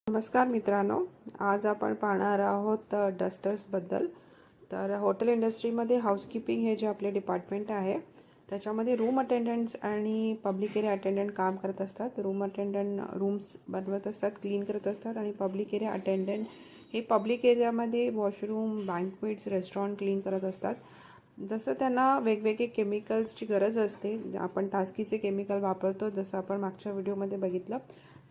नमस्कार मित्रांनो, आज आपण पाहणार आहोत डस्टर्सबद्दल। तर हॉटेल इंडस्ट्रीमध्ये हाऊसकीपिंग हे जे आपले डिपार्टमेंट आहे त्याच्यामध्ये रूम अटेंडंट्स आणि पब्लिक एरिया अटेंडंट काम करत असतात। रूम अटेंडंट रूम्स बनवत असतात, क्लीन करत असतात आणि पब्लिक एरिया अटेंडंट हे पब्लिक एरियामध्ये वॉशरूम, बँक्वेट्स, रेस्टॉरंट क्लीन करत असतात। जसं त्यांना वेगवेगळे केमिकल्सची गरज असते, आपण टास्कीचे केमिकल वापरतो जसं आपण मागच्या व्हिडिओमध्ये बघितलं,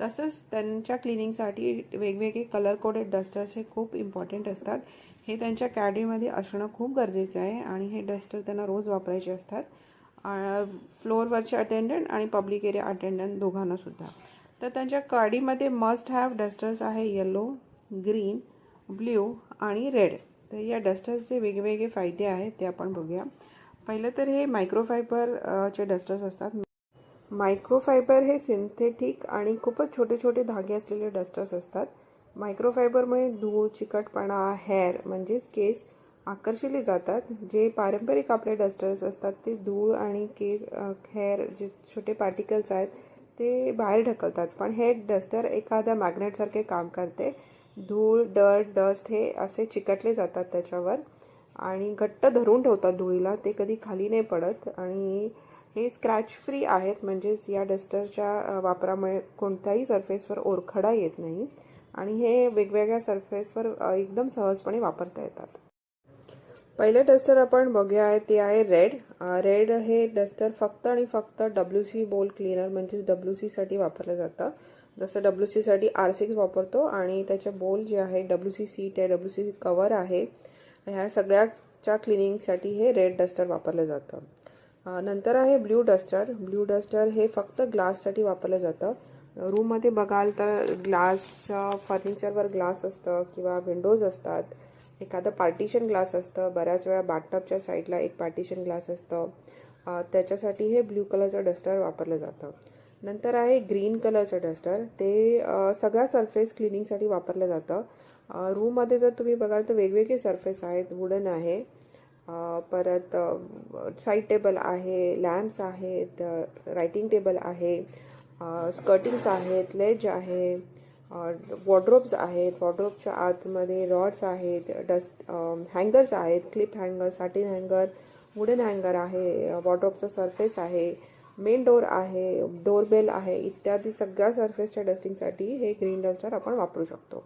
तसंच त्यांच्या क्लिनिंगसाठी वेगवेगळे कलर कोडेड डस्टर्स हे खूप इम्पॉर्टंट असतात। हे त्यांच्या कॅडीमध्ये असणं खूप गरजेचं आहे आणि हे डस्टर त्यांना रोज वापरायचे असतात, फ्लोअरवरचे अटेंडंट आणि पब्लिक एरिया अटेंडंट दोघांनासुद्धा। तर त्यांच्या गाडीमध्ये मस्ट हॅव डस्टर्स आहे येलो, ग्रीन, ब्ल्यू आणि रेड। तर या डस्टर्सचे वेगवेगळे फायदे आहेत ते आपण बघूया। पहिलं तर हे मायक्रोफायबरचे डस्टर्स असतात। मायक्रोफायबर हे सिंथेटिक आणि खूपच छोटे छोटे धागे असलेले डस्टर्स असतात। मायक्रोफायबरमुळे धूळ, चिकटपणा, हेअर म्हणजेच केस आकर्षिले जातात। जे पारंपरिक आपले डस्टर्स असतात ते धूळ आणि केस, हेअर जे छोटे पार्टिकल्स आहेत ते बाहेर ढकलतात, पण हे डस्टर एखाद्या मॅग्नेटसारखे काम करते। धूळ, डस्ट हे असे चिकटले जातात त्याच्यावर आणि घट्ट धरून ठेवतात धुळीला, ते कधी खाली नाही पडत। आणि हे स्क्रॅच फ्री आहेत, म्हणजेच या डस्टरच्या वापरामुळे कोणत्याही सरफेसवर ओरखडा येत नाही आणि हे वेगवेगळ्या सरफेसवर एकदम सहजपणे वापरता येतात। पहिले डस्टर आपण बघूया आहे ते आहे रेड। रेड हे डस्टर फक्त आणि फक्त WC बोल क्लीनर म्हणजेच WC साठी वापरलं जातं। जसं WC साठी R6 वापरतो आणि त्याचे बोल जे आहे WC सीट आहे, WC कवर आहे, ह्या सगळ्याच्या क्लिनिंगसाठी हे रेड डस्टर वापरलं जातं। नंतर आहे ब्ल्यू डस्टर। ब्ल्यू डस्टर हे फक्त ग्लाससाठी वापरलं जातं। रूममध्ये बघाल तर ग्लासचं फर्निचरवर ग्लास असतं किंवा विंडोज असतात, एखादं पार्टिशन ग्लास असतं, बऱ्याच वेळा बाथटबच्या साईडला एक पार्टिशन ग्लास असतं, त्याच्यासाठी हे ब्ल्यू कलरचं डस्टर वापरलं जातं। नंतर आहे ग्रीन कलरचं डस्टर, ते सगळ्या सरफेस क्लिनिंगसाठी वापरलं जातं। रूममध्ये जर तुम्ही बघाल तर वेगवेगळे सरफेस आहेत, वुडन आहे, परत साईड टेबल आहे, लॅम्प्स आहेत, रायटिंग टेबल आहे, स्कर्टिंग्स आहेत, लेज आहे, वॉर्डरोब्स आहेत, वॉर्डरोबच्या आतमध्ये रॉड्स आहेत, हँगर्स आहेत, क्लिप हँगर, साटिन हँगर, वुडन हँगर आहे, वॉर्डरोबचा सरफेस आहे, मेन डोर आहे, डोरबेल आहे, इत्यादी सगळ्या सरफेसच्या डस्टिंगसाठी हे ग्रीन डस्टर आपण वापरू शकतो।